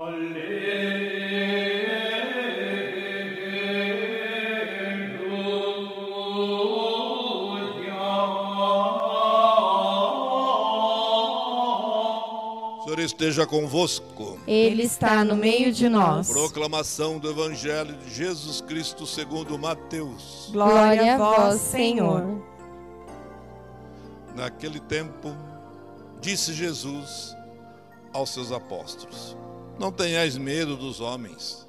O Senhor esteja convosco. Ele está no meio de nós. Proclamação do Evangelho de Jesus Cristo segundo Mateus. Glória a vós, Senhor. Naquele tempo, disse Jesus aos seus apóstolos: não tenhais medo dos homens,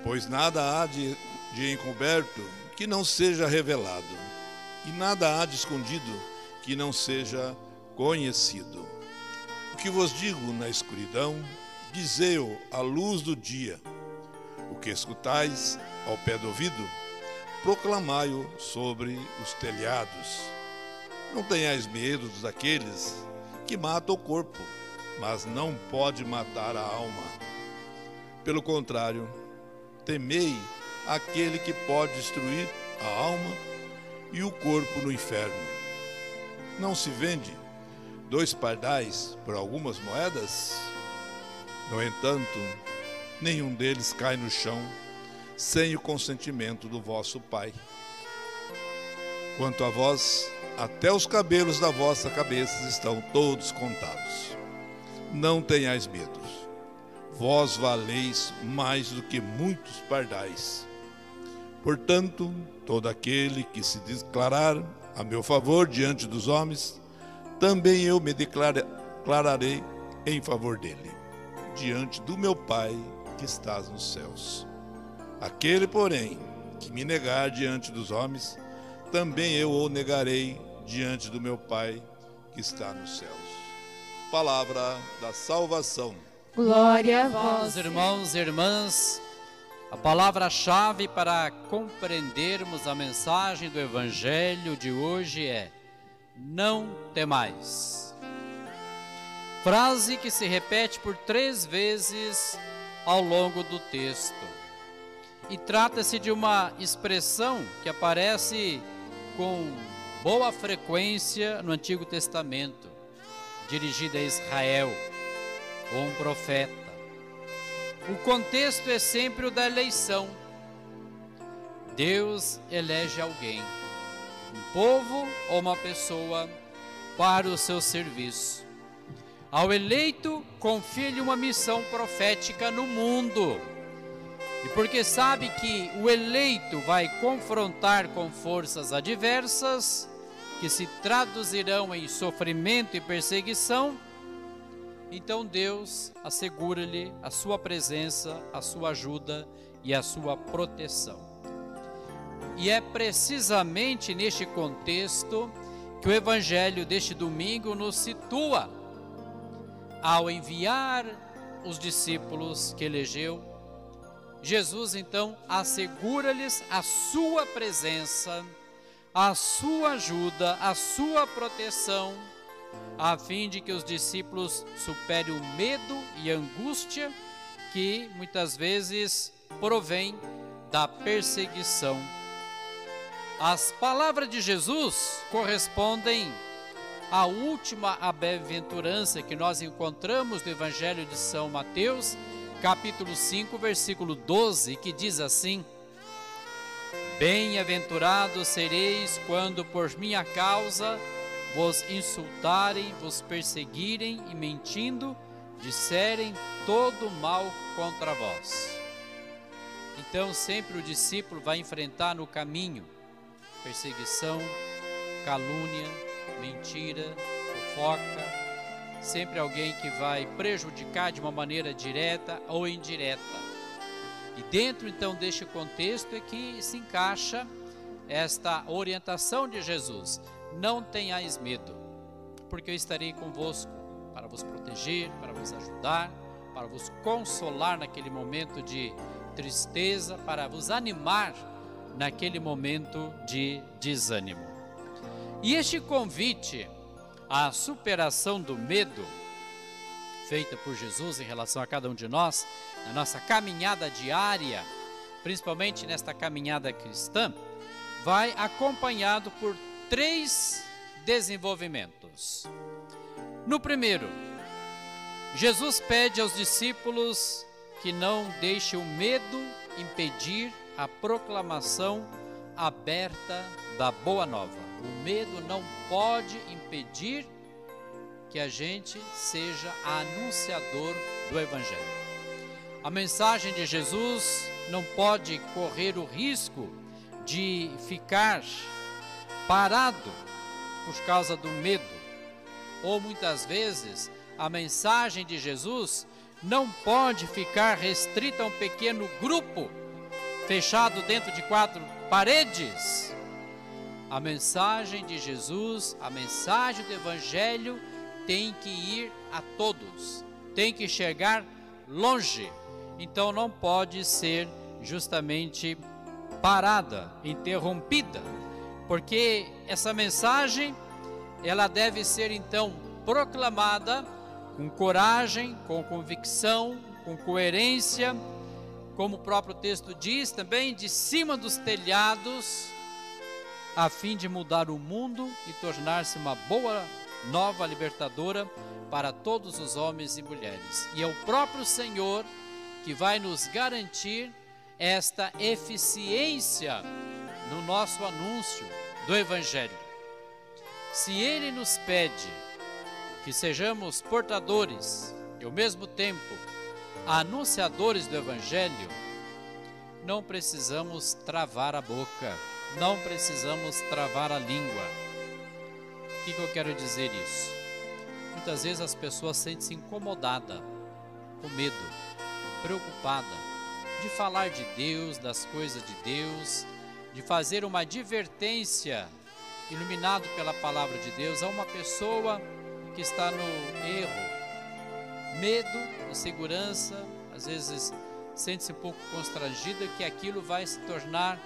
pois nada há de encoberto que não seja revelado, e nada há de escondido que não seja conhecido. O que vos digo na escuridão, dizei-o à luz do dia. O que escutais ao pé do ouvido, proclamai-o sobre os telhados. Não tenhais medo daqueles que matam o corpo, mas não pode matar a alma. Pelo contrário, temei aquele que pode destruir a alma e o corpo no inferno. Não se vende 2 pardais por algumas moedas? No entanto, nenhum deles cai no chão sem o consentimento do vosso Pai. Quanto a vós, até os cabelos da vossa cabeça estão todos contados. Não tenhais medo, vós valeis mais do que muitos pardais. Portanto, todo aquele que se declarar a meu favor diante dos homens, também eu me declararei em favor dele, diante do meu Pai que estás nos céus. Aquele, porém, que me negar diante dos homens, também eu o negarei diante do meu Pai que está nos céus. Palavra da salvação. Glória a vós, irmãos e irmãs. A palavra-chave para compreendermos a mensagem do Evangelho de hoje é: não temais. Frase que se repete por 3 vezes ao longo do texto. E trata-se de uma expressão que aparece com boa frequência no Antigo Testamento, dirigida a Israel, ou um profeta. O contexto é sempre o da eleição. Deus elege alguém, um povo ou uma pessoa, para o seu serviço. Ao eleito, confia-lhe uma missão profética no mundo. E porque sabe que o eleito vai confrontar com forças adversas, que se traduzirão em sofrimento e perseguição, então Deus assegura-lhe a sua presença, a sua ajuda e a sua proteção. E é precisamente neste contexto que o Evangelho deste domingo nos situa. Ao enviar os discípulos que elegeu, Jesus então assegura-lhes a sua presença, a sua ajuda, a sua proteção, a fim de que os discípulos superem o medo e a angústia que muitas vezes provém da perseguição. As palavras de Jesus correspondem à última bem-aventurança que nós encontramos no Evangelho de São Mateus, capítulo 5, versículo 12, que diz assim: bem-aventurados sereis quando por minha causa vos insultarem, vos perseguirem e mentindo, disserem todo mal contra vós. Então sempre o discípulo vai enfrentar no caminho perseguição, calúnia, mentira, fofoca, sempre alguém que vai prejudicar de uma maneira direta ou indireta. E dentro então deste contexto é que se encaixa esta orientação de Jesus: não tenhais medo, porque eu estarei convosco para vos proteger, para vos ajudar, para vos consolar naquele momento de tristeza, para vos animar naquele momento de desânimo. E este convite à superação do medo, feita por Jesus em relação a cada um de nós, na nossa caminhada diária, principalmente nesta caminhada cristã, vai acompanhado por 3 desenvolvimentos. No primeiro, Jesus pede aos discípulos que não deixem o medo impedir a proclamação aberta da Boa Nova. O medo não pode impedir que a gente seja anunciador do Evangelho. A mensagem de Jesus não pode correr o risco de ficar parado por causa do medo. Ou muitas vezes a mensagem de Jesus não pode ficar restrita a um pequeno grupo fechado dentro de 4 paredes. A mensagem de Jesus, a mensagem do Evangelho tem que ir a todos, tem que chegar longe. Então não pode ser justamente parada, interrompida, porque essa mensagem ela deve ser então proclamada com coragem, com convicção, com coerência, como o próprio texto diz também, de cima dos telhados, a fim de mudar o mundo e tornar-se uma boa nova libertadora para todos os homens e mulheres. E é o próprio Senhor que vai nos garantir esta eficiência no nosso anúncio do Evangelho. Se Ele nos pede que sejamos portadores e ao mesmo tempo anunciadores do Evangelho, não precisamos travar a boca, não precisamos travar a língua. O que eu quero dizer isso? Muitas vezes as pessoas sentem-se incomodadas, com medo, preocupada de falar de Deus, das coisas de Deus, de fazer uma advertência iluminado pela palavra de Deus a uma pessoa que está no erro, medo, insegurança, às vezes sente-se um pouco constrangida que aquilo vai se tornar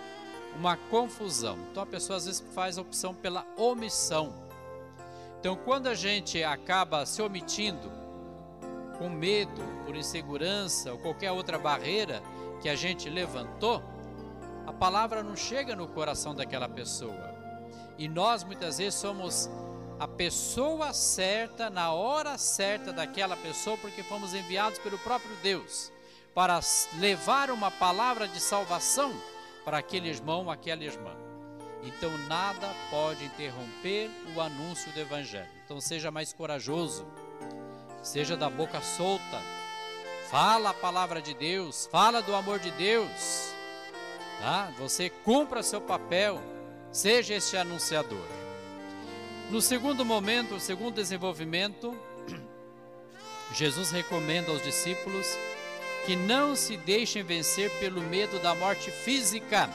uma confusão. Então a pessoa às vezes faz a opção pela omissão. Então quando a gente acaba se omitindo com medo, por insegurança ou qualquer outra barreira que a gente levantou, a palavra não chega no coração daquela pessoa. E nós muitas vezes somos a pessoa certa, na hora certa daquela pessoa, porque fomos enviados pelo próprio Deus para levar uma palavra de salvação para aquele irmão, aquela irmã. Então nada pode interromper o anúncio do Evangelho. Então seja mais corajoso, seja da boca solta, fala a palavra de Deus, fala do amor de Deus, tá? Você cumpra seu papel, seja este anunciador. No segundo momento, o segundo desenvolvimento, Jesus recomenda aos discípulos que não se deixem vencer pelo medo da morte física.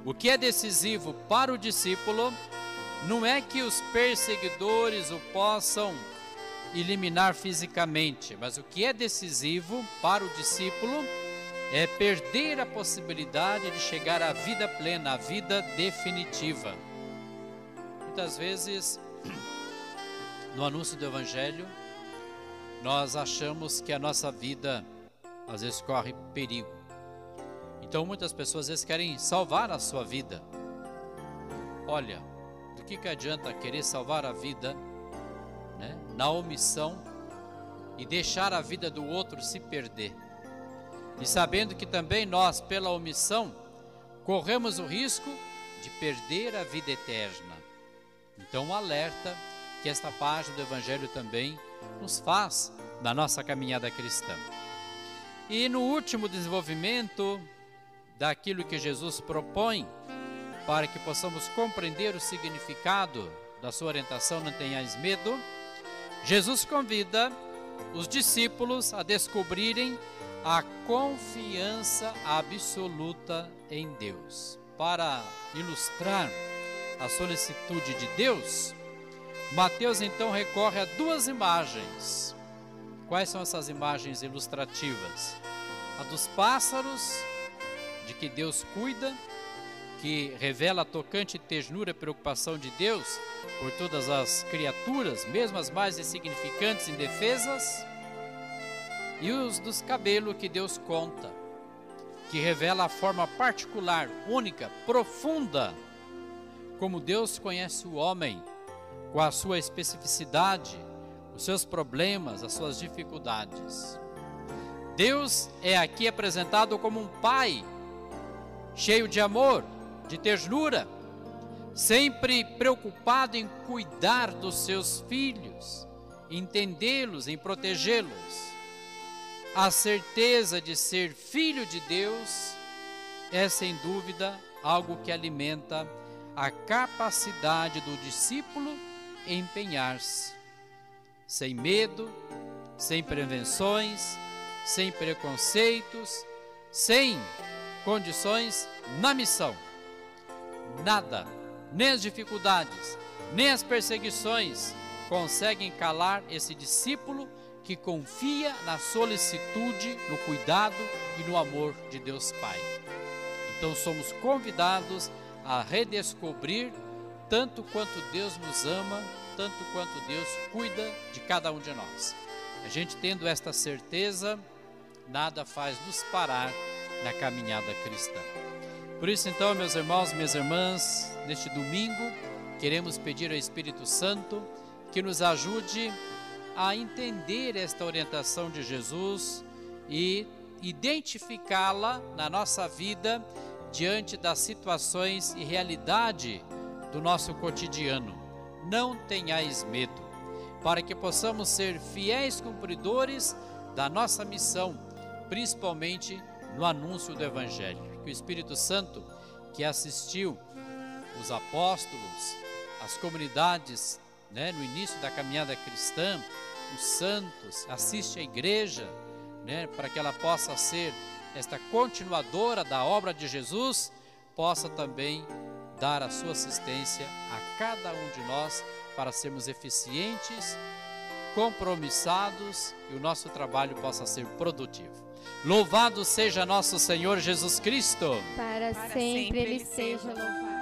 O que é decisivo para o discípulo não é que os perseguidores o possam eliminar fisicamente, mas o que é decisivo para o discípulo é perder a possibilidade de chegar à vida plena, à vida definitiva. Muitas vezes, no anúncio do Evangelho, nós achamos que a nossa vida, às vezes, corre perigo. Então, muitas pessoas, às vezes, querem salvar a sua vida. Olha, do que adianta querer salvar a vida, né, na omissão e deixar a vida do outro se perder? E sabendo que também nós, pela omissão, corremos o risco de perder a vida eterna. Então, um alerta que esta página do Evangelho também nos faz na nossa caminhada cristã. E no último desenvolvimento daquilo que Jesus propõe, para que possamos compreender o significado da sua orientação, não tenhais medo, Jesus convida os discípulos a descobrirem a confiança absoluta em Deus. Para ilustrar a solicitude de Deus, Mateus então recorre a 2 imagens. Quais são essas imagens ilustrativas? A dos pássaros, de que Deus cuida, que revela a tocante ternura e preocupação de Deus por todas as criaturas, mesmo as mais insignificantes e indefesas. E os dos cabelos, que Deus conta, que revela a forma particular, única, profunda, como Deus conhece o homem, com a sua especificidade, os seus problemas, as suas dificuldades. Deus é aqui apresentado como um pai, cheio de amor, de ternura, sempre preocupado em cuidar dos seus filhos, entendê-los, em protegê-los. A certeza de ser filho de Deus é, sem dúvida, algo que alimenta a capacidade do discípulo em empenhar-se, sem medo, sem prevenções, sem preconceitos, sem condições, na missão. Nada, nem as dificuldades, nem as perseguições conseguem calar esse discípulo que confia na solicitude, no cuidado e no amor de Deus Pai. Então somos convidados a redescobrir tanto quanto Deus nos ama, tanto quanto Deus cuida de cada um de nós. A gente tendo esta certeza, nada faz nos parar na caminhada cristã. Por isso então, meus irmãos, minhas irmãs, neste domingo, queremos pedir ao Espírito Santo que nos ajude a entender esta orientação de Jesus e identificá-la na nossa vida diante das situações e realidade do nosso cotidiano. Não tenhais medo, para que possamos ser fiéis cumpridores da nossa missão, principalmente no anúncio do Evangelho. Que o Espírito Santo, que assistiu os apóstolos, as comunidades, no início da caminhada cristã, os santos, assiste a igreja, para que ela possa ser esta continuadora da obra de Jesus, possa também dar a sua assistência a cada um de nós para sermos eficientes, compromissados e o nosso trabalho possa ser produtivo. Louvado seja nosso Senhor Jesus Cristo! Para sempre Ele seja louvado.